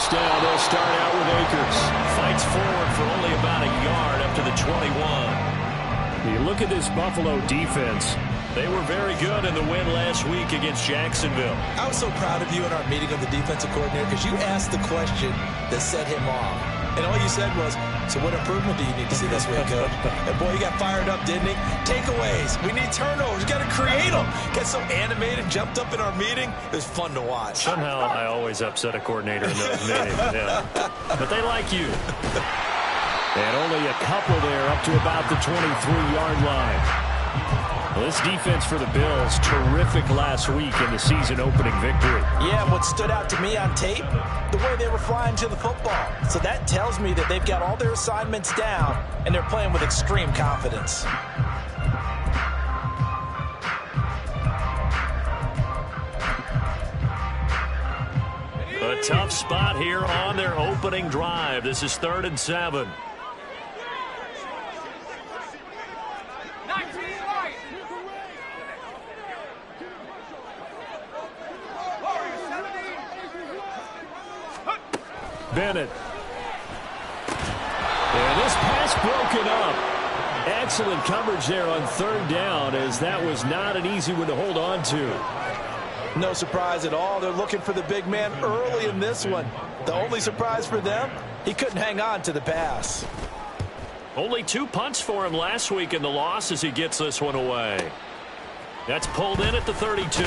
first down. They'll start out with Akers. Fights forward for only about a yard up to the 21. You look at this Buffalo defense. They were very good in the win last week against Jacksonville. I was so proud of you in our meeting of the defensive coordinator because you asked the question that set him off. And all you said was, so what improvement do you need to see this week, Coach? And boy, he got fired up, didn't he? Takeaways. We need turnovers. We got to create them. Got so animated, jumped up in our meeting. It was fun to watch. Somehow I always upset a coordinator in those meetings. Yeah. But they like you. And only a couple there up to about the 23-yard line. Well, this defense for the Bills, terrific last week in the season-opening victory. Yeah, what stood out to me on tape, the way they were flying to the football. So that tells me that they've got all their assignments down, and they're playing with extreme confidence. A tough spot here on their opening drive. This is 3rd and 7. Bennett. And this pass broken up. Excellent coverage there on 3rd down, as that was not an easy one to hold on to. No surprise at all. They're looking for the big man early in this one. The only surprise for them, he couldn't hang on to the pass. Only 2 punts for him last week in the loss as he gets this one away. That's pulled in at the 32.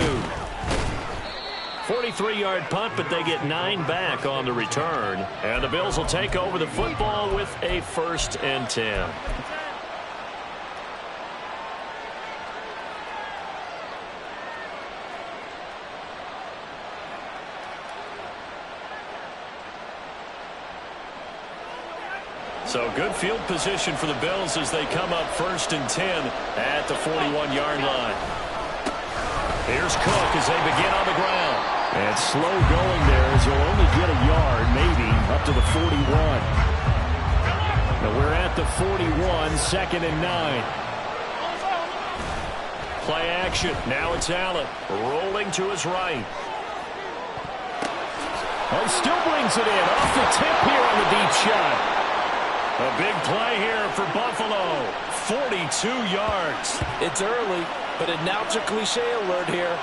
43-yard punt, but they get 9 back on the return. And the Bills will take over the football with a 1st and 10. So good field position for the Bills as they come up 1st and 10 at the 41-yard line. Here's Cook as they begin on the ground. And slow going there as he'll only get a yard, maybe, up to the 41. Now we're at the 41, 2nd and 9. Play action. Now it's Allen rolling to his right. Oh, still brings it in. Off the tip here on the deep shot. A big play here for Buffalo. 42 yards. It's early, but announcer cliche alert here.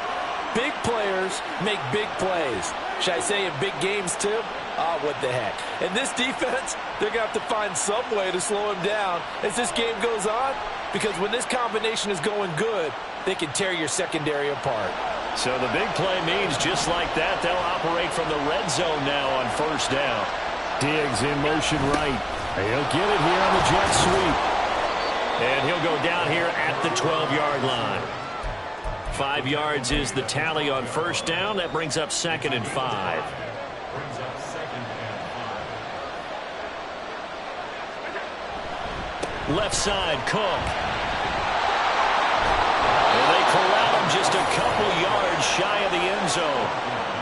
Big players make big plays. Should I say in big games too? Oh, what the heck. And this defense, they're going to have to find some way to slow him down as this game goes on, because when this combination is going good, they can tear your secondary apart. So the big play means just like that, they'll operate from the red zone now on 1st down. Diggs in motion right. He'll get it here on the jet sweep. And he'll go down here at the 12-yard line. 5 yards is the tally on 1st down. That brings up 2nd and 5. Left side, Cook. And they corral him just a couple yards shy of the end zone.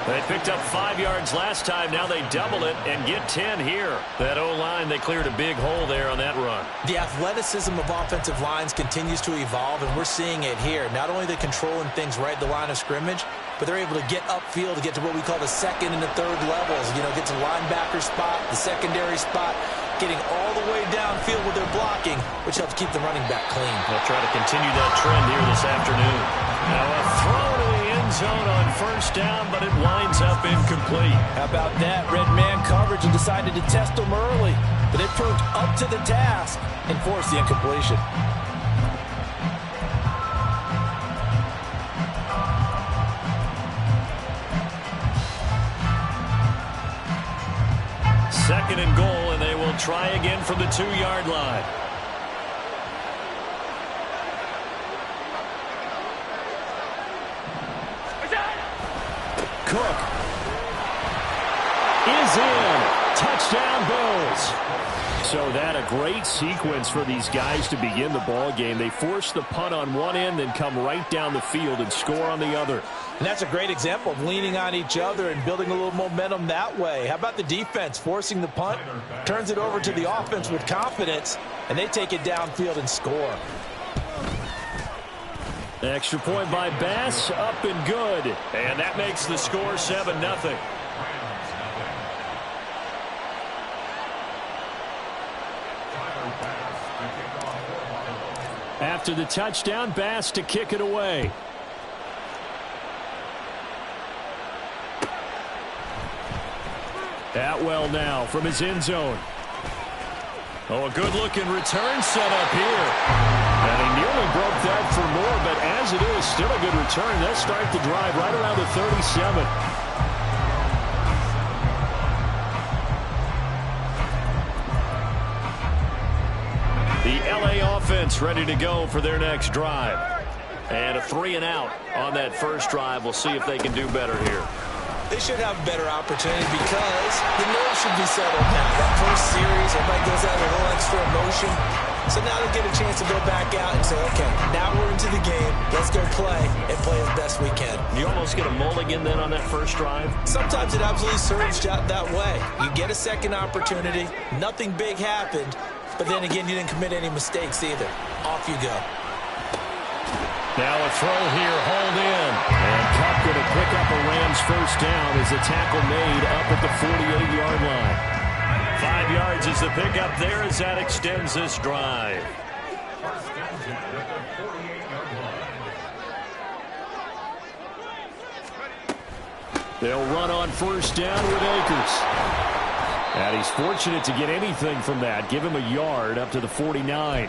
They picked up 5 yards last time. Now they double it and get 10 here. That O-line, they cleared a big hole there on that run. The athleticism of offensive lines continues to evolve, and we're seeing it here. Not only are they controlling things right at the line of scrimmage, but they're able to get upfield to get to what we call the 2nd and the 3rd levels. You know, get to the linebacker spot, the secondary spot, getting all the way downfield with their blocking, which helps keep the running back clean. They'll try to continue that trend here this afternoon. Now a throw to the end zone on 1st down, but it winds up incomplete. How about that? Red man coverage and decided to test them early, but they proved up to the task and forced the incompletion. Second and goal, and they will try again from the 2-yard line. Cook is in. Touchdown, Bills. So that a great sequence for these guys to begin the ball game. They force the punt on one end, then come right down the field and score on the other. And that's a great example of leaning on each other and building a little momentum that way. How about the defense forcing the punt, turns it over to the offense with confidence, and they take it downfield and score. Extra point by Bass, up and good. And that makes the score 7-0. After the touchdown, Bass to kick it away. Atwell now from his end zone. Oh, a good-looking return set up here. And he nearly broke that for more, but as it is, still a good return. They'll start the drive right around the 37. The LA offense ready to go for their next drive. And a 3-and-out on that first drive. We'll see if they can do better here. They should have a better opportunity because the nerves should be settled now. That first series, everybody goes out with a little extra emotion. So now they get a chance to go back out and say, okay, now we're into the game. Let's go play and play as best we can. You almost get a mulligan then on that first drive? Sometimes it absolutely serves that way. You get a second opportunity. Nothing big happened. But then again, you didn't commit any mistakes either. Off you go. Now a throw here, hauled in. And Kupp going to pick up a Rams first down as the tackle made up at the 48-yard line. 5 yards is the pickup there as that extends this drive. They'll run on first down with Akers. And he's fortunate to get anything from that. Give him a yard up to the 49.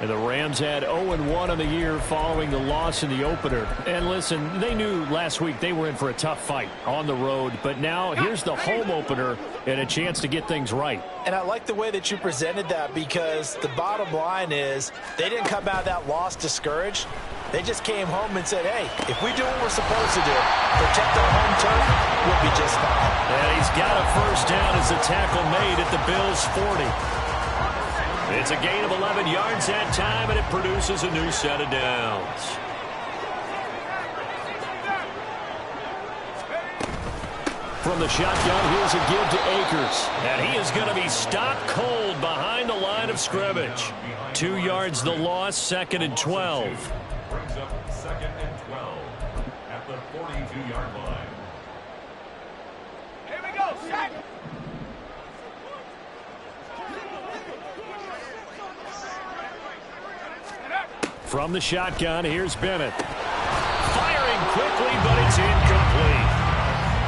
And the Rams had 0-1 on the year following the loss in the opener. And listen, they knew last week they were in for a tough fight on the road. But now here's the home opener and a chance to get things right. And I like the way that you presented that because the bottom line is they didn't come out of that loss discouraged. They just came home and said, hey, if we do what we're supposed to do, protect our home turf, we'll be just fine. And he's got a first down as the tackle made at the Bills' 40. It's a gain of 11 yards that time, and it produces a new set of downs. From the shotgun, here's a give to Akers. And he is going to be stopped cold behind the line of scrimmage. 2 yards the loss, 2nd and 12. Brings up 2nd and 12 at the 42-yard line. Here we go, set. From the shotgun, here's Bennett. Firing quickly, but it's incomplete.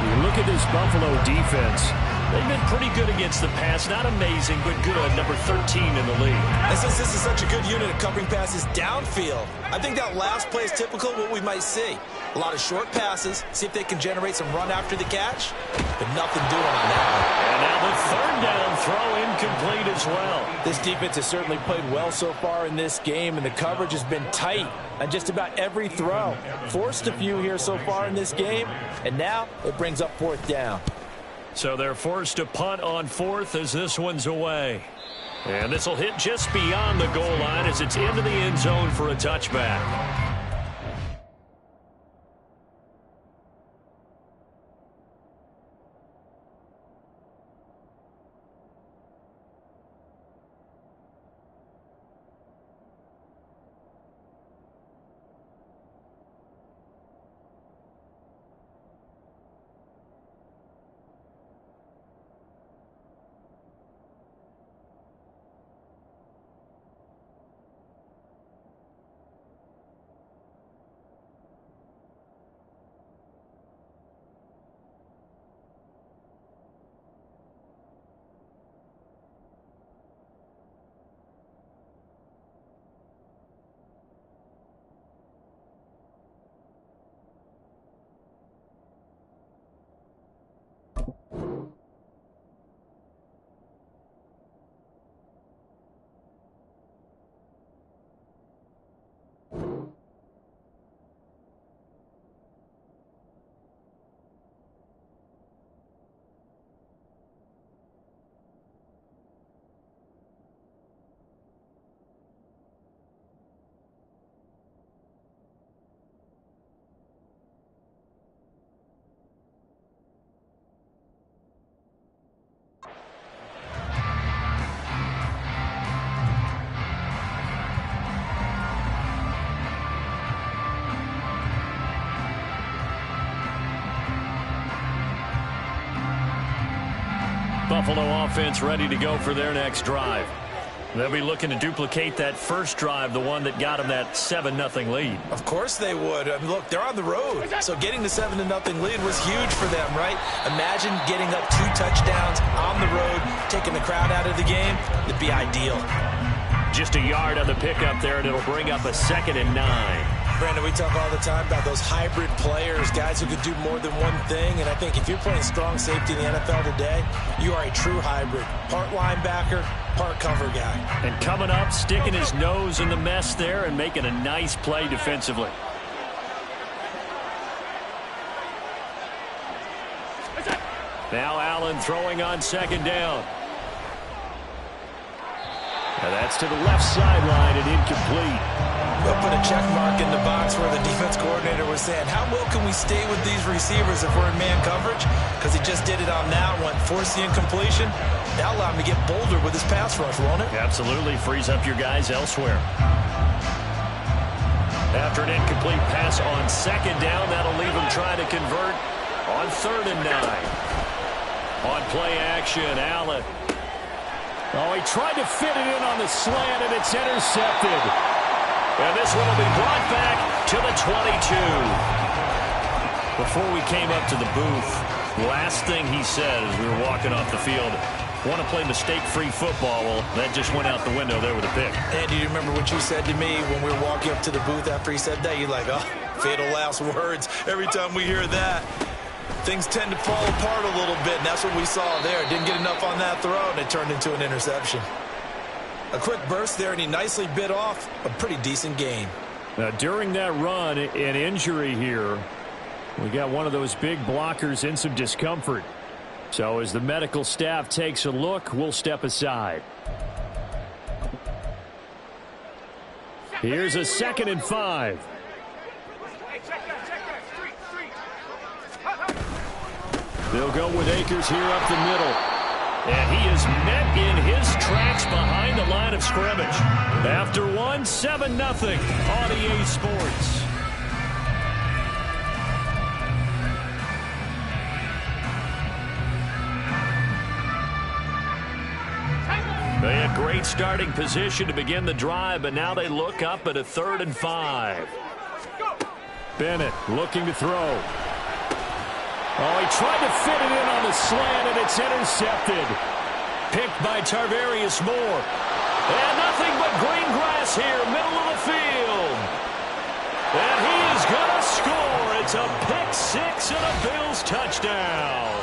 You look at this Buffalo defense. They've been pretty good against the pass. Not amazing, but good. Number 13 in the league. And since this is such a good unit of covering passes downfield, I think that last play is typical of what we might see. A lot of short passes, see if they can generate some run after the catch, but nothing doing on that one. And now the third down throw incomplete as well. This defense has certainly played well so far in this game, and the coverage has been tight on just about every throw. Forced a few here so far in this game, and now it brings up 4th down. So they're forced to punt on 4th as this one's away. And this will hit just beyond the goal line as it's into the end zone for a touchback. Buffalo offense ready to go for their next drive. They'll be looking to duplicate that first drive, the one that got them that 7-0 lead. Of course they would. I mean, look, they're on the road. So getting the 7-0 lead was huge for them, right? Imagine getting up 2 touchdowns on the road, taking the crowd out of the game. It'd be ideal. Just a yard on the pickup there, and it'll bring up a 2nd and 9. Brandon, we talk all the time about those hybrid players, guys who can do more than one thing. And I think if you're playing strong safety in the NFL today, you are a true hybrid. Part linebacker, part cover guy. And coming up, sticking his nose in the mess there and making a nice play defensively. Now Allen throwing on 2nd down. Now that's to the left sideline and incomplete. We'll put a check mark in the box where the defense coordinator was saying, how well can we stay with these receivers if we're in man coverage? Because he just did it on that one. Force the incompletion. That'll allow him to get bolder with his pass rush, won't it? Absolutely. Frees up your guys elsewhere. After an incomplete pass on 2nd down, that'll leave him trying to convert on 3rd and 9. On play action, Allen. Oh, he tried to fit it in on the slant, and it's intercepted. And this one will be brought back to the 22. Before we came up to the booth, last thing he said as we were walking off the field, want to play mistake-free football. Well, that just went out the window there with a pick. And do you remember what you said to me when we were walking up to the booth after he said that? You're like, oh, fatal last words. Every time we hear that, things tend to fall apart a little bit, and that's what we saw there. Didn't get enough on that throw, and it turned into an interception. A quick burst there, and he nicely bit off a pretty decent gain. Now, during that run, an injury here. We got one of those big blockers in some discomfort. So as the medical staff takes a look, we'll step aside. Here's a 2nd and 5. They'll go with Akers here up the middle. And he is met in his tracks behind the line of scrimmage. After one, 7-0 on EA Sports. They had great starting position to begin the drive, but now they look up at a 3rd and 5. Bennett looking to throw. Oh, he tried to fit it in on the slant, and it's intercepted. Picked by Tarvarius Moore. And nothing but green grass here, middle of the field. And he is going to score. It's a pick 6 and a Bills touchdown.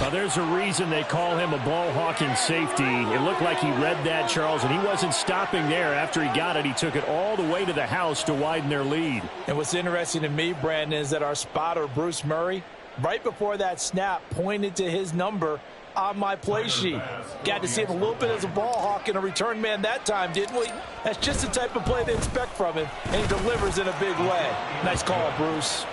Well, there's a reason they call him a ball-hawking safety. It looked like he read that, Charles, and he wasn't stopping there. After he got it, he took it all the way to the house to widen their lead. And what's interesting to me, Brandon, is that our spotter, Bruce Murray, right before that snap, pointed to his number on my play sheet. Got to see him a little bit as a ball hawk and a return man that time, didn't we? That's just the type of play they expect from him, and he delivers in a big way. Nice call, Bruce.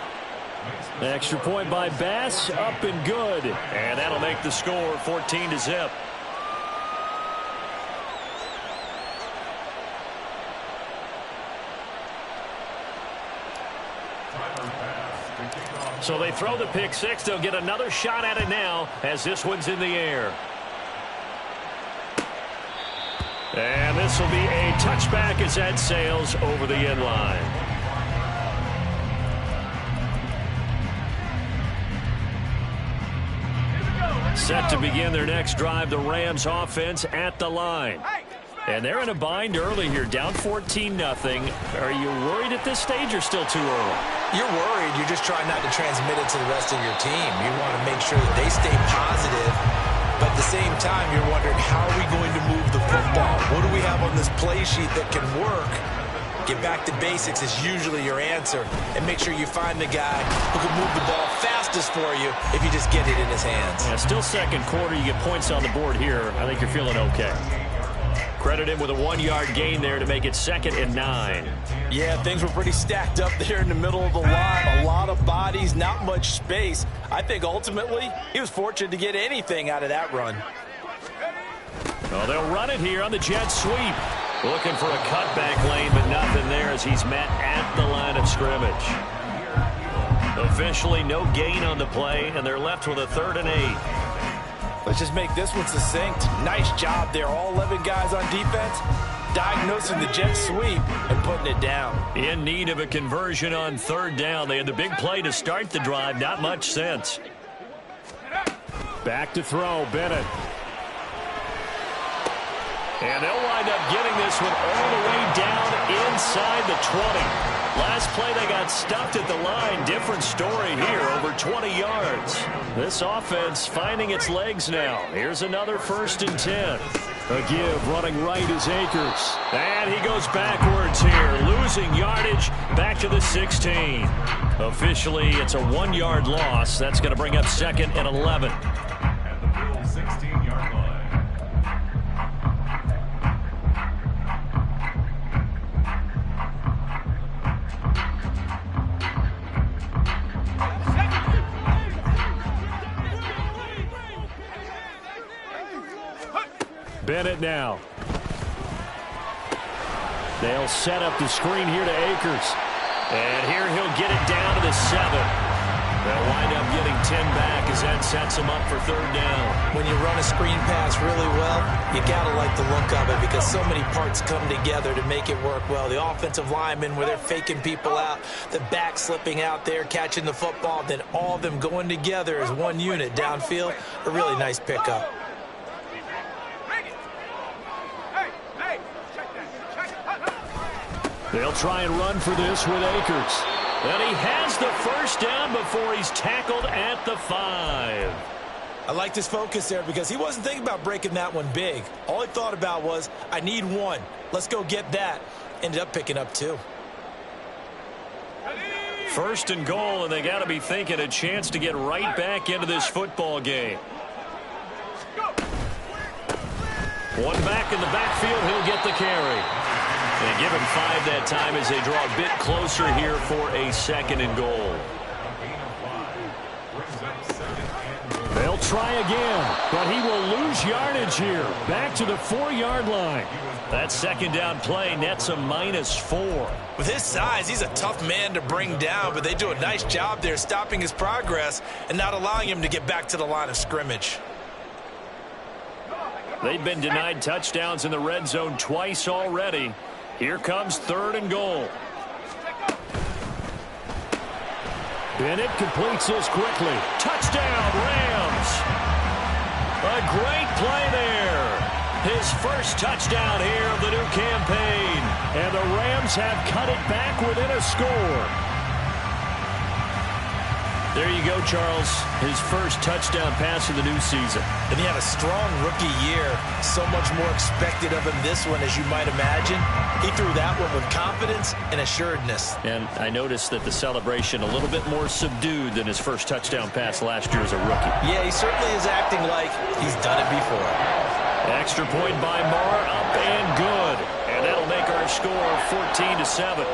Extra point by Bass, up and good. And that'll make the score 14-0. So they throw the pick 6. They'll get another shot at it now as this one's in the air. And this will be a touchback as that sails over the end line. Set to begin their next drive, the Rams offense at the line. And they're in a bind early here, down 14-0. Are you worried at this stage or still too early? You're worried. You're just trying not to transmit it to the rest of your team. You want to make sure that they stay positive. But at the same time, you're wondering, how are we going to move the football? What do we have on this play sheet that can work? Get back to basics is usually your answer. And make sure you find the guy who can move the ball fastest for you if you just get it in his hands. Yeah, still second quarter. You get points on the board here. I think you're feeling okay. Credit him with a 1-yard gain there to make it 2nd and 9. Yeah, things were pretty stacked up there in the middle of the line. A lot of bodies, not much space. I think ultimately he was fortunate to get anything out of that run. Well, they'll run it here on the jet sweep. Looking for a cutback lane, but nothing there as he's met at the line of scrimmage. Officially no gain on the play, and they're left with a 3rd and 8. Let's just make this one succinct. Nice job there. All 11 guys on defense diagnosing the jet sweep and putting it down. In need of a conversion on third down. They had the big play to start the drive. Not much sense. Back to throw, Bennett. And they'll wind up getting this one all the way down inside the 20. Last play they got stuffed at the line. Different story here, over 20 yards. This offense finding its legs now. Here's another 1st and 10. A give, running right is Akers. And he goes backwards here, losing yardage back to the 16. Officially, it's a 1-yard loss. That's going to bring up 2nd and 11. At the Bills' 16-yard line. Bennett now. They'll set up the screen here to Akers. And here he'll get it down to the 7. They'll wind up getting 10 back as that sets him up for 3rd down. When you run a screen pass really well, you got to like the look of it because so many parts come together to make it work well. The offensive linemen where they're faking people out, the back slipping out there, catching the football, then all of them going together as one unit downfield. A really nice pickup. They'll try and run for this with Akers. And he has the 1st down before he's tackled at the 5. I like his focus there because he wasn't thinking about breaking that one big. All he thought about was, I need 1. Let's go get that. Ended up picking up 2. 1st and goal, and they got to be thinking a chance to get right back into this football game. One back in the backfield, he'll get the carry. They give him 5 that time as they draw a bit closer here for a 2nd and goal. They'll try again, but he will lose yardage here. Back to the 4-yard line. That 2nd down play nets a -4. With his size, he's a tough man to bring down, but they do a nice job there stopping his progress and not allowing him to get back to the line of scrimmage. They've been denied touchdowns in the red zone twice already. Here comes 3rd and goal. Bennett completes this quickly. Touchdown, Rams. A great play there. His first touchdown here of the new campaign. And the Rams have cut it back within a score. There you go, Charles. His first touchdown pass of the new season. And he had a strong rookie year. So much more expected of him this one, as you might imagine. He threw that one with confidence and assuredness. And I noticed that the celebration a little bit more subdued than his first touchdown pass last year as a rookie. Yeah, he certainly is acting like he's done it before. Extra point by Marr, up and good. And that'll make our score 14-7.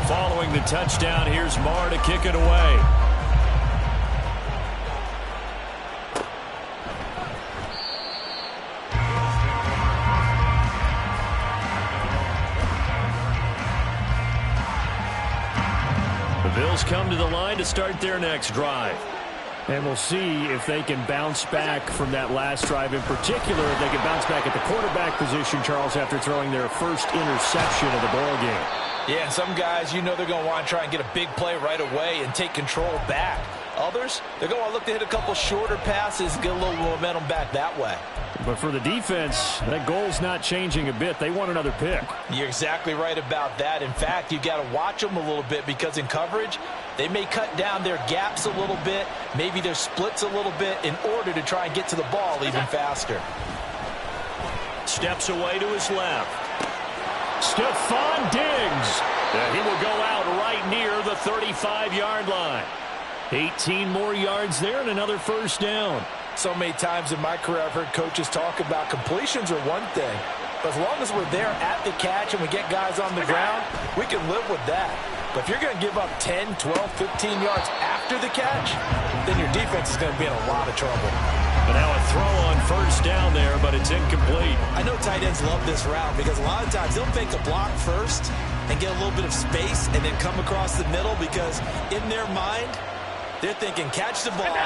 Following the touchdown, here's Marr to kick it away. The Bills come to the line to start their next drive. And we'll see if they can bounce back from that last drive. In particular, if they can bounce back at the quarterback position, Charles, after throwing their first interception of the ball game. Yeah, some guys, you know they're going to want to try and get a big play right away and take control back. Others, they're going to look to hit a couple shorter passes, get a little momentum back that way. But for the defense, that goal's not changing a bit. They want another pick. You're exactly right about that. In fact, you got to watch them a little bit because in coverage, they may cut down their gaps a little bit, maybe their splits a little bit in order to try and get to the ball even faster. Steps away to his left. Stephon Diggs. And he will go out right near the 35-yard line. 18 more yards there and another first down. So many times in my career I've heard coaches talk about completions are one thing. But as long as we're there at the catch and we get guys on the ground, we can live with that. But if you're going to give up 10, 12, 15 yards after the catch, then your defense is going to be in a lot of trouble. But now a throw on first down there, but it's incomplete. I know tight ends love this route because a lot of times they'll fake a block first, and get a little bit of space and then come across the middle, because in their mind, they're thinking catch the ball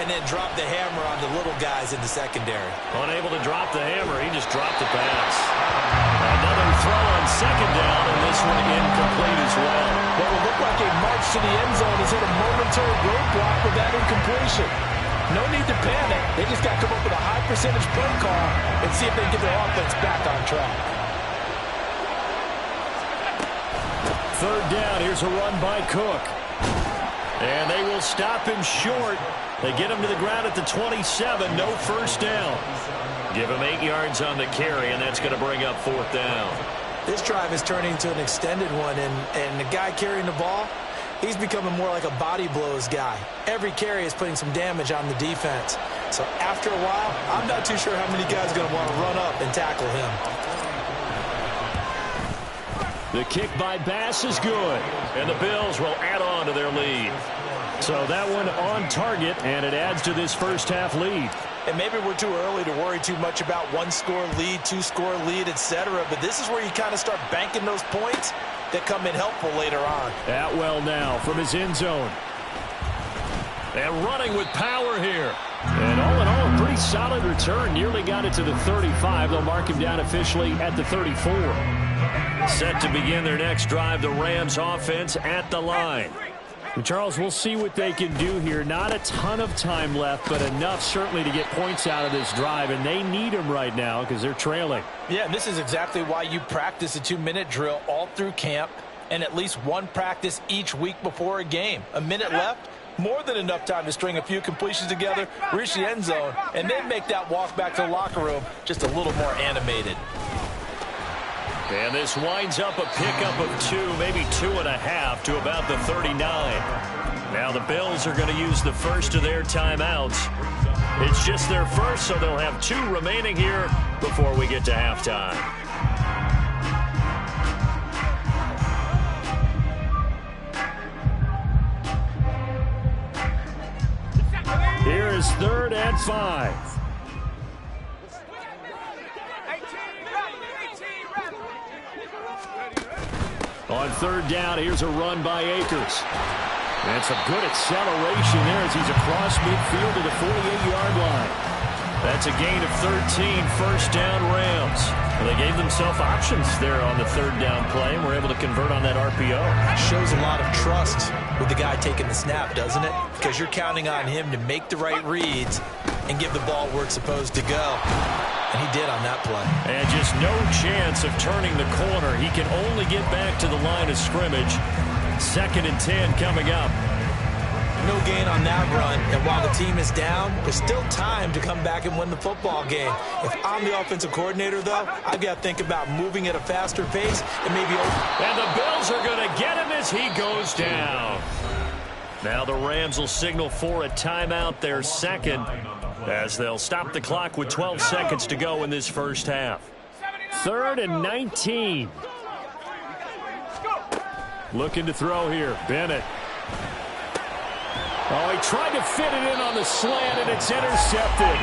and then drop the hammer on the little guys in the secondary. Unable to drop the hammer, he just dropped the pass. Another throw on second down, and this one incomplete as well. What will look like a march to the end zone is hit a momentary roadblock with that incompletion. No need to panic. They just got to come up with a high percentage play call and see if they can get their offense back on track. Third down, here's a run by Cook. And they will stop him short. They get him to the ground at the 27, no first down. Give him 8 yards on the carry, and that's going to bring up fourth down. This drive is turning into an extended one, and the guy carrying the ball, he's becoming more like a body blows guy. Every carry is putting some damage on the defense. So after a while, I'm not too sure how many guys are going to want to run up and tackle him. The kick by Bass is good. And the Bills will add on to their lead. So that one on target, and it adds to this first half lead. And maybe we're too early to worry too much about one-score lead, two-score lead, etc. But this is where you kind of start banking those points that come in helpful later on. Atwell now from his end zone. And running with power here. And all in all, a pretty solid return. Nearly got it to the 35. They'll mark him down officially at the 34. Set to begin their next drive, the Rams offense at the line. Charles, we'll see what they can do here. Not a ton of time left, but enough certainly to get points out of this drive, and they need them right now because they're trailing. Yeah, and this is exactly why you practice a 2-minute drill all through camp and at least one practice each week before a game. A minute left, more than enough time to string a few completions together, reach the end zone, and then make that walk back to the locker room just a little more animated. And this winds up a pickup of 2, maybe 2.5 to about the 39. Now the Bills are going to use the first of their timeouts. It's just their first, so they'll have 2 remaining here before we get to halftime. Here is 3rd and 5. On 3rd down, here's a run by Akers. And some good acceleration there as he's across midfield to the 48-yard line. That's a gain of 13, first down Rams. Well, they gave themselves options there on the 3rd down play and were able to convert on that RPO. Shows a lot of trust with the guy taking the snap, doesn't it? Because you're counting on him to make the right reads and give the ball where it's supposed to go. And he did on that play. And just no chance of turning the corner. He can only get back to the line of scrimmage. 2nd and 10 coming up. No gain on that run, and while the team is down, there's still time to come back and win the football game. If I'm the offensive coordinator, though, I've got to think about moving at a faster pace and maybe... And the Bills are going to get him as he goes down. Now the Rams will signal for a timeout, their second, as they'll stop the clock with 12 seconds to go in this first half. 3rd and 19. Looking to throw here. Bennett. Oh, he tried to fit it in on the slant, and it's intercepted.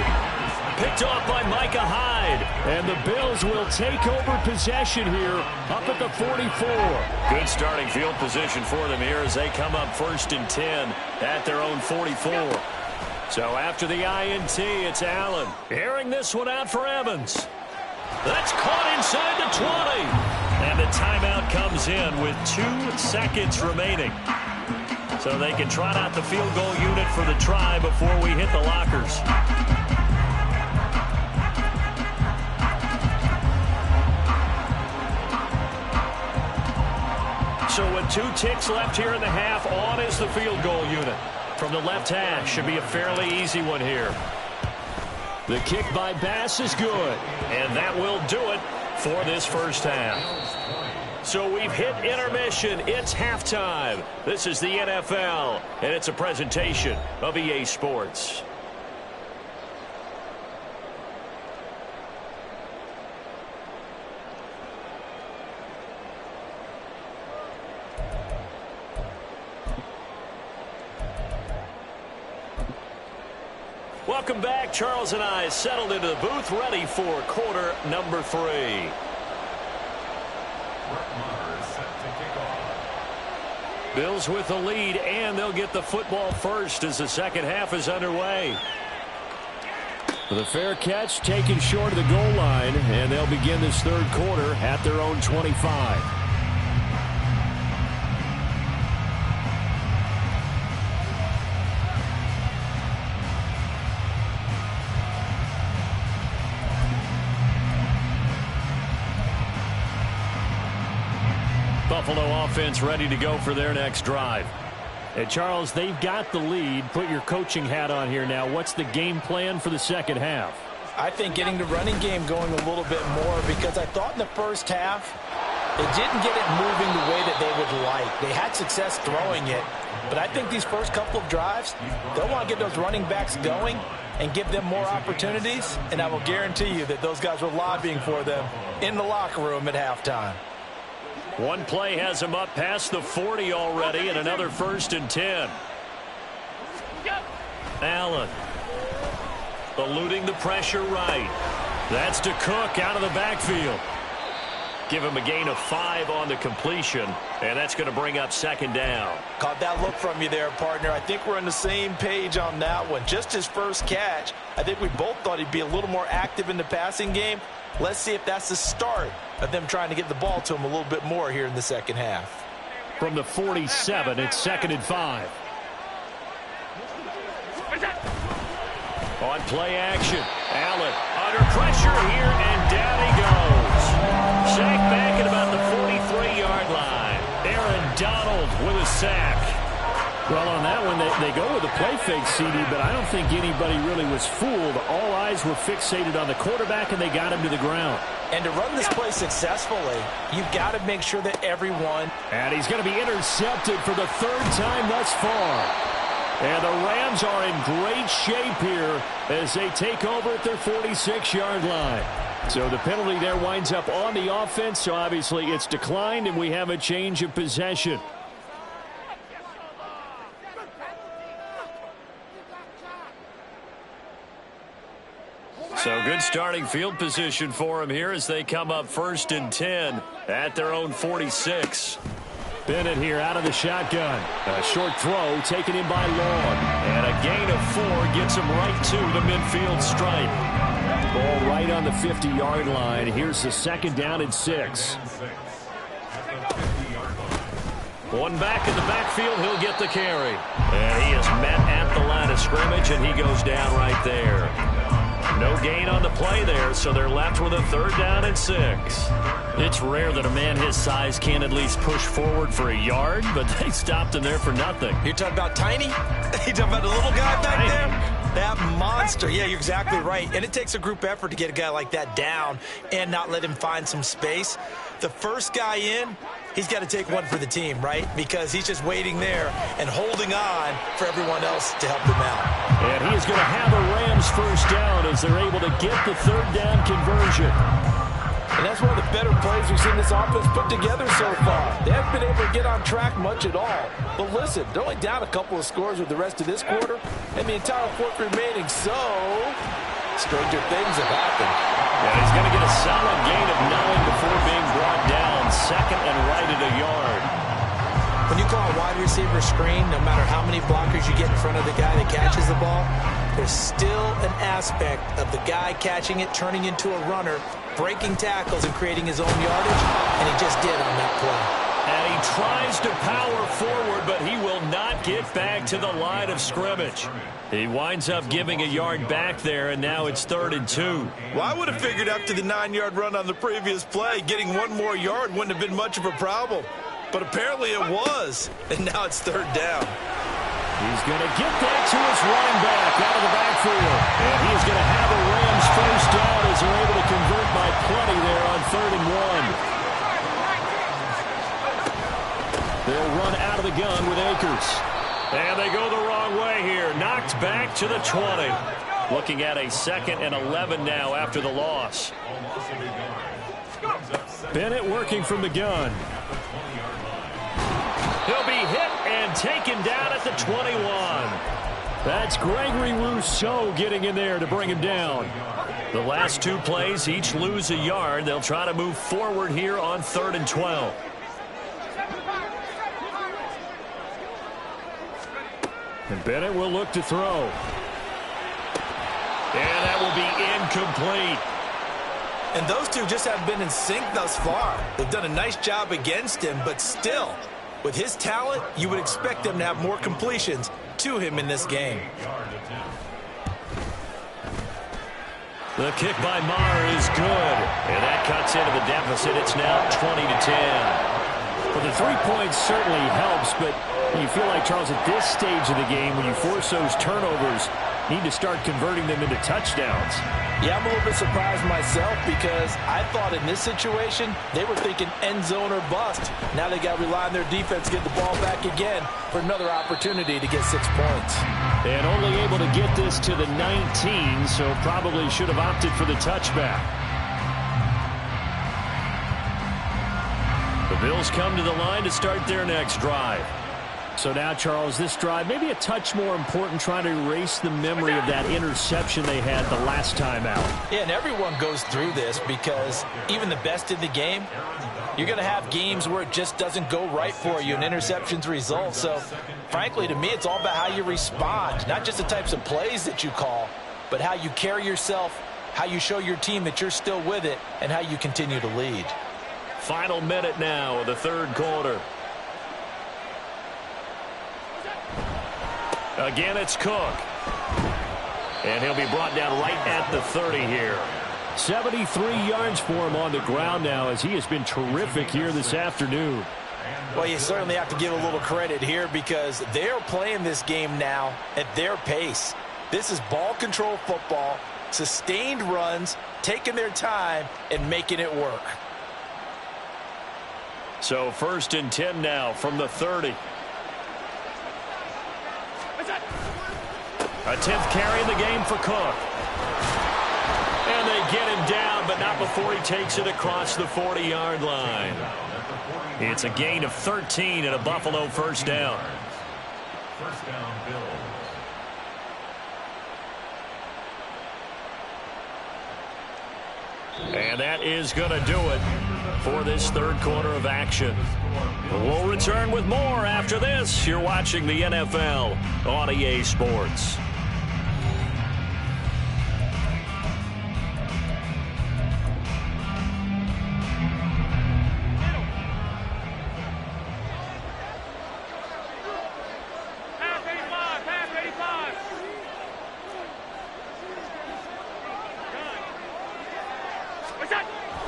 Picked off by Micah Hyde. And the Bills will take over possession here up at the 44. Good starting field position for them here as they come up 1st and 10 at their own 44. So after the INT, it's Allen. Airing this one out for Evans. That's caught inside the 20. And the timeout comes in with 2 seconds remaining. So they can trot out the field goal unit for the try before we hit the lockers. So with 2 ticks left here in the half, on is the field goal unit. From the left hash, should be a fairly easy one here. The kick by Bass is good. And that will do it for this first half. So we've hit intermission. It's halftime. This is the NFL, and it's a presentation of EA Sports. Welcome back. Charles and I settled into the booth, ready for quarter number 3. Bills with the lead, and they'll get the football first as the second half is underway. With a fair catch taken short of the goal line, and they'll begin this third quarter at their own 25. Buffalo offense ready to go for their next drive. And Charles, they've got the lead. Put your coaching hat on here now. What's the game plan for the second half? I think getting the running game going a little bit more, because I thought in the first half they didn't get it moving the way that they would like. They had success throwing it, but I think these first couple of drives, they'll want to get those running backs going and give them more opportunities, and I will guarantee you that those guys were lobbying for them in the locker room at halftime. One play has him up past the 40 already, and another 1st and 10. Allen eluding the pressure right. That's to Cook out of the backfield. Give him a gain of 5 on the completion, and that's going to bring up second down. Caught that look from you there, partner. I think we're on the same page on that one. Just his first catch, I think we both thought he'd be a little more active in the passing game. Let's see if that's the start of them trying to get the ball to him a little bit more here in the second half. From the 47, it's 2nd and 5. On play action, Allen under pressure here, and down he goes. Sacked back at about the 43-yard line. Aaron Donald with a sack. Well, on that one, they go with a play fake, CD, but I don't think anybody really was fooled. All eyes were fixated on the quarterback, and they got him to the ground. And to run this play successfully, you've got to make sure that everyone... And he's going to be intercepted for the 3rd time thus far. And the Rams are in great shape here as they take over at their 46-yard line. So the penalty there winds up on the offense, so obviously it's declined, and we have a change of possession. So good starting field position for him here as they come up 1st and 10 at their own 46. Bennett here out of the shotgun. A short throw taken in by Long. And a gain of 4 gets him right to the midfield stripe. Ball right on the 50-yard line. Here's the 2nd down and 6. One back in the backfield, he'll get the carry. And he is met at the line of scrimmage, and he goes down right there. No gain on the play there, so they're left with a 3rd down and 6. It's rare that a man his size can't at least push forward for a yard, but they stopped him there for nothing. You're talking about tiny? You're talking about the little guy back there? That monster. Yeah, you're exactly right. And it takes a group effort to get a guy like that down and not let him find some space. The first guy in, he's got to take one for the team, right? Because he's just waiting there and holding on for everyone else to help him out. And he is going to have a Rams 1st down as they're able to get the 3rd down conversion. And that's one of the better plays we've seen this offense put together so far. They haven't been able to get on track much at all. But listen, they're only down a couple of scores with the rest of this quarter, and the entire 4th remaining, so stranger things have happened. And he's going to get a solid gain of 9 before being brought down. 2nd and right at a yard. When you call a wide receiver screen, no matter how many blockers you get in front of the guy that catches the ball, there's still an aspect of the guy catching it, turning into a runner, breaking tackles and creating his own yardage, and he just did on that play. And he tries to power forward, but he will not get back to the line of scrimmage. He winds up giving a yard back there, and now it's 3rd and 2. Well, I would have figured after the 9-yard run on the previous play, getting one more yard wouldn't have been much of a problem. But apparently it was, and now it's 3rd down. He's going to get that to his running back out of the backfield. And he's going to have a Rams 1st down as they're able to convert by plenty there on 3rd and 1. They'll run out of the gun with Akers. And they go the wrong way here. Knocked back to the 20. Looking at a 2nd and 11 now after the loss. Bennett working from the gun. He'll be hit and taken down at the 21. That's Gregory Rousseau getting in there to bring him down. The last 2 plays each lose a yard. They'll try to move forward here on 3rd and 12. And Bennett will look to throw. And that will be incomplete. And those two just haven't been in sync thus far. They've done a nice job against him, but still, with his talent, you would expect them to have more completions to him in this game. The kick by Maher is good. And that cuts into the deficit. It's now 20-10. Well, the 3 points certainly helps, but you feel like, Charles, at this stage of the game, when you force those turnovers, need to start converting them into touchdowns. Yeah, I'm a little bit surprised myself because I thought in this situation, they were thinking end zone or bust. Now they got to rely on their defense to get the ball back again for another opportunity to get 6 points. And only able to get this to the 19, so probably should have opted for the touchback. The Bills come to the line to start their next drive. So now, Charles, this drive maybe a touch more important, trying to erase the memory of that interception they had the last time out. Yeah, and everyone goes through this because even the best in the game, you're going to have games where it just doesn't go right for you and interceptions result. So, frankly, to me, it's all about how you respond, not just the types of plays that you call, but how you carry yourself, how you show your team that you're still with it, and how you continue to lead. Final minute now of the third quarter. Again, it's Cook. And he'll be brought down right at the 30 here. 73 yards for him on the ground now, as he has been terrific here this afternoon. Well, you certainly have to give a little credit here because they're playing this game now at their pace. This is ball control football, sustained runs, taking their time, and making it work. So 1st and 10 now from the 30. A 10th carry in the game for Cook. And they get him down, but not before he takes it across the 40-yard line. It's a gain of 13 and a Buffalo first down. First down, Bills. And that is going to do it for this third quarter of action. We'll return with more after this. You're watching the NFL on EA Sports.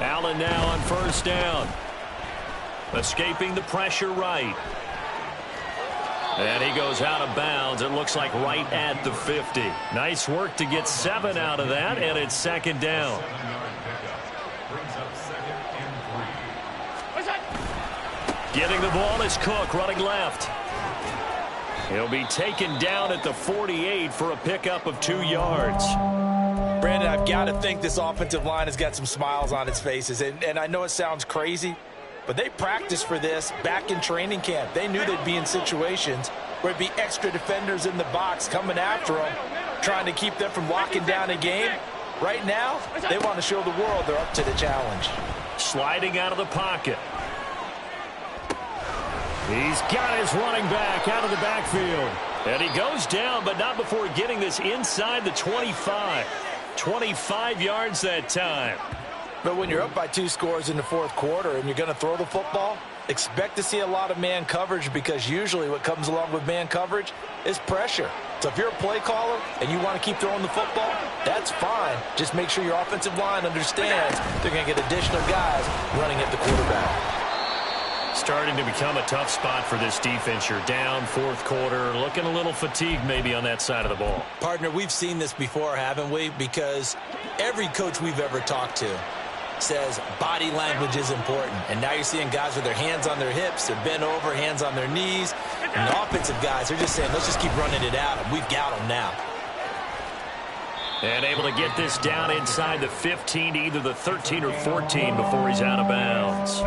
Allen now on first down. Escaping the pressure right. And he goes out of bounds. It looks like right at the 50. Nice work to get 7 out of that, and it's second down. 7-yard pickup. Brings up 2nd and 3. Getting the ball is Cook running left. He'll be taken down at the 48 for a pickup of 2 yards. Brandon, I've got to think this offensive line has got some smiles on its faces. And I know it sounds crazy, but they practiced for this back in training camp. They knew they'd be in situations where it'd be extra defenders in the box coming after them, trying to keep them from locking down a game. Right now, they want to show the world they're up to the challenge. Sliding out of the pocket. He's got his running back out of the backfield. And he goes down, but not before getting this inside the 25. 25 yards that time. But when you're up by 2 scores in the fourth quarter and you're going to throw the football, expect to see a lot of man coverage because usually what comes along with man coverage is pressure. So if you're a play caller and you want to keep throwing the football, that's fine. Just make sure your offensive line understands they're going to get additional guys running at the quarterback. Starting to become a tough spot for this defense. You're down fourth quarter, looking a little fatigued maybe on that side of the ball. Partner, we've seen this before, haven't we? Because every coach we've ever talked to says body language is important. And now you're seeing guys with their hands on their hips, they're bent over, hands on their knees. And the offensive guys are just saying, let's just keep running it out. And we've got them now. And able to get this down inside the 15 to either the 13 or 14 before he's out of bounds.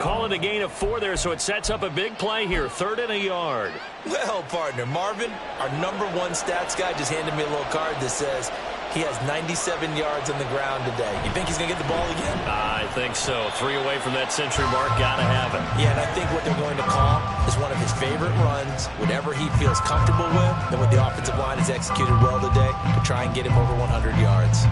Call it a gain of 4 there, so it sets up a big play here. 3rd and a yard. Well, partner, Marvin, our #1 stats guy, just handed me a little card that says He has 97 yards on the ground today. You think he's going to get the ball again? I think so. 3 away from that century mark. Got to have it. Yeah, and I think what they're going to call is one of his favorite runs, whatever he feels comfortable with, and what the offensive line has executed well today to try and get him over 100 yards.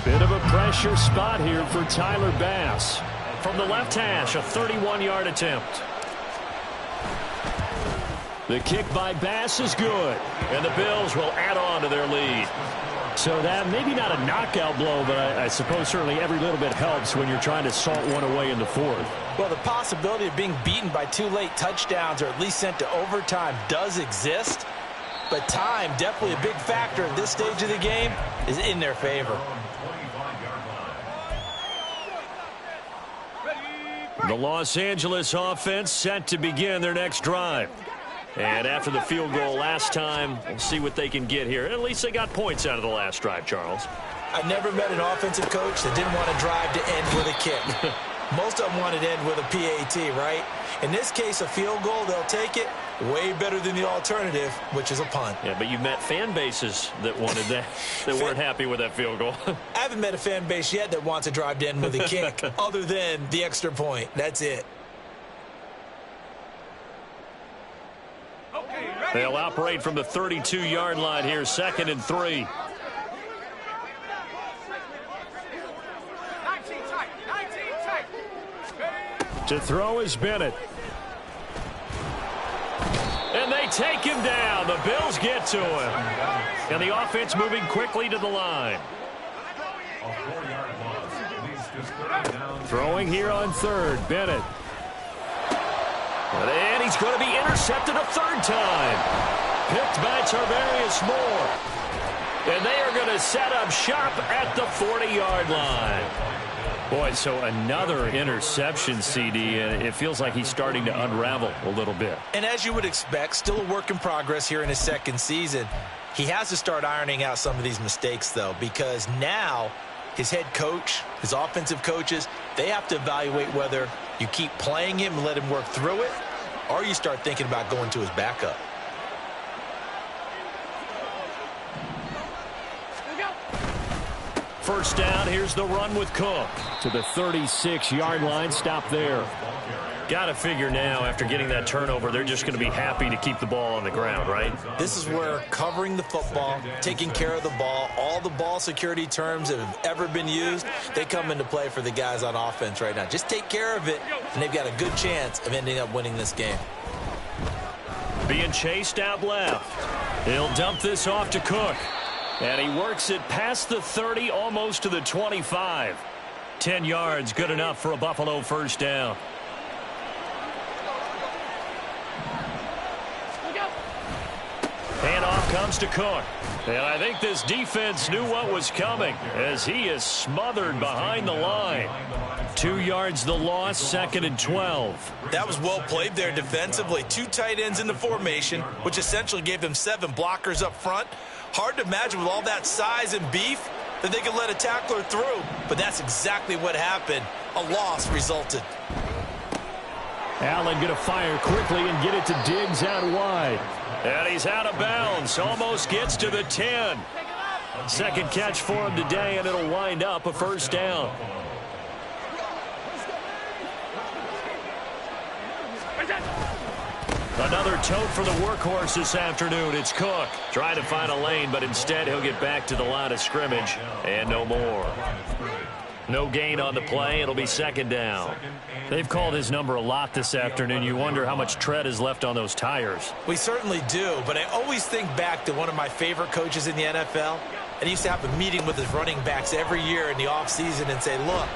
Bit of a pressure spot here for Tyler Bass. From the left hash, a 31-yard attempt. The kick by Bass is good. And the Bills will add on to their lead. So that maybe not a knockout blow, but I suppose certainly every little bit helps when you're trying to salt one away in the fourth. Well, the possibility of being beaten by 2 late touchdowns or at least sent to overtime does exist. But time, definitely a big factor at this stage of the game, is in their favor. The Los Angeles offense set to begin their next drive. And after the field goal last time, we'll see what they can get here. At least they got points out of the last drive, Charles. I've never met an offensive coach that didn't want to drive to end with a kick. Most of them wanted to end with a PAT, right? In this case, a field goal, they'll take it. Way better than the alternative, which is a punt. Yeah, but you've met fan bases that wanted that, that weren't happy with that field goal. I haven't met a fan base yet that wants to drive to end with a kick, other than the extra point. That's it. They'll operate from the 32-yard line here, 2nd and 3. To throw is Bennett. And they take him down. The Bills get to him. And the offense moving quickly to the line. Throwing here on 3rd, Bennett. And he's going to be intercepted a 3rd time. Picked by Tarvarius Moore. And they are going to set up shop at the 40-yard line. Boy, so another interception, CD, and it feels like he's starting to unravel a little bit. And as you would expect, still a work in progress here in his 2nd season. He has to start ironing out some of these mistakes, though, because now his head coach, his offensive coaches, they have to evaluate whether you keep playing him and let him work through it, or you start thinking about going to his backup. First down, here's the run with Cook. To the 36-yard line, stop there. Got to figure now, after getting that turnover, they're just going to be happy to keep the ball on the ground, right? This is where covering the football, taking care of the ball, all the ball security terms that have ever been used, they come into play for the guys on offense right now. Just take care of it, and they've got a good chance of ending up winning this game. Being chased out left. He'll dump this off to Cook. And he works it past the 30, almost to the 25. 10 yards, good enough for a Buffalo first down. Handoff comes to Cook. And I think this defense knew what was coming as he is smothered behind the line. 2 yards the loss, 2nd and 12. That was well played there defensively. 2 tight ends in the formation, which essentially gave them 7 blockers up front. Hard to imagine with all that size and beef that they could let a tackler through. But that's exactly what happened. A loss resulted. Allen going to fire quickly and get it to Diggs out wide. And he's out of bounds. Almost gets to the 10. Second catch for him today, and it'll wind up a first down. Another tote for the workhorse this afternoon. It's Cook trying to find a lane, but instead he'll get back to the line of scrimmage and no more. No gain on the play. It'll be 2nd down. They've called his number a lot this afternoon. You wonder how much tread is left on those tires. We certainly do, but I always think back to one of my favorite coaches in the NFL. And he used to have a meeting with his running backs every year in the offseason and say, look,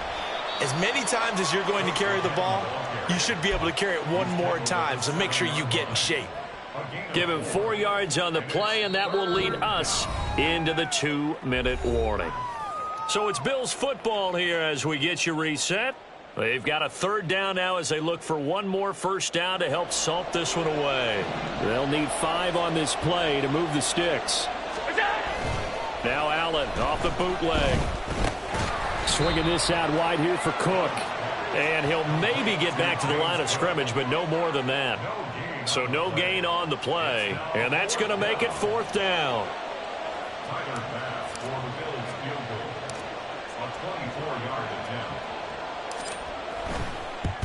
as many times as you're going to carry the ball, you should be able to carry it one more time, so make sure you get in shape. Give him 4 yards on the play, and that will lead us into the 2-minute warning. So it's Bills football here as we get you reset. They've got a 3rd down now as they look for one more first down to help salt this one away. They'll need 5 on this play to move the sticks. Now Allen off the bootleg. Swinging this out wide here for Cook. And he'll maybe get back to the line of scrimmage, but no more than that. So no gain on the play, and that's going to make it 4th down. Tyler pass for the Bills field goal. A 24-yard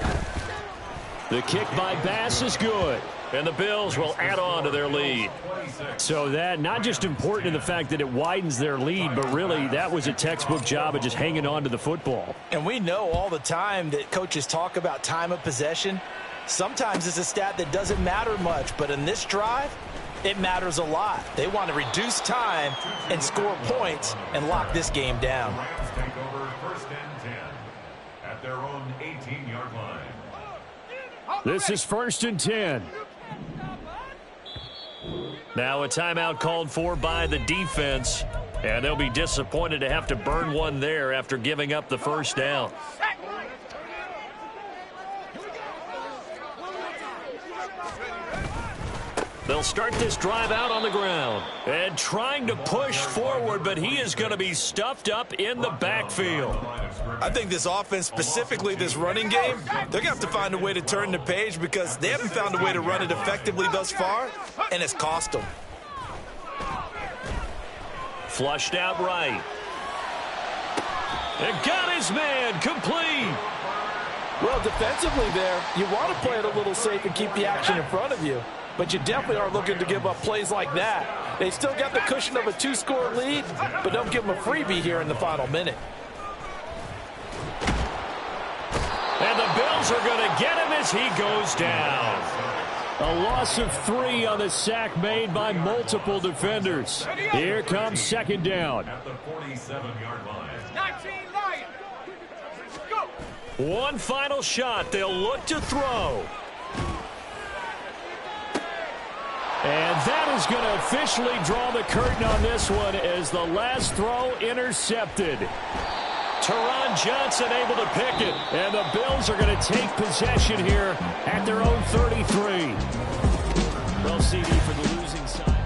attempt. The kick by Bass is good. And the Bills will add on to their lead. So that not just important in the fact that it widens their lead, but really that was a textbook job of just hanging on to the football. And we know all the time that coaches talk about time of possession. Sometimes it's a stat that doesn't matter much, but in this drive, it matters a lot. They want to reduce time and score points and lock this game down. Rams take over 1st and 10 at their own 18-yard line. This is 1st and 10. Now a timeout called for by the defense, and they'll be disappointed to have to burn one there after giving up the 1st down. They'll start this drive out on the ground and trying to push forward, but he is going to be stuffed up in the backfield. I think this offense, specifically this running game, they're going to have to find a way to turn the page because they haven't found a way to run it effectively thus far, and it's cost them. Flushed out right. And got his man complete. Well, defensively there, you want to play it a little safe and keep the action in front of you. But you definitely aren't looking to give up plays like that. They still got the cushion of a 2-score lead, but don't give them a freebie here in the final minute. And the Bills are going to get him as he goes down. A loss of 3 on the sack made by multiple defenders. Here comes 2nd down. At the 47-yard line. 19 Lions. Go. One final shot. They'll look to throw. And that is going to officially draw the curtain on this one as the last throw intercepted. Teron Johnson able to pick it. And the Bills are going to take possession here at their own 33. Well, CD for the losing side.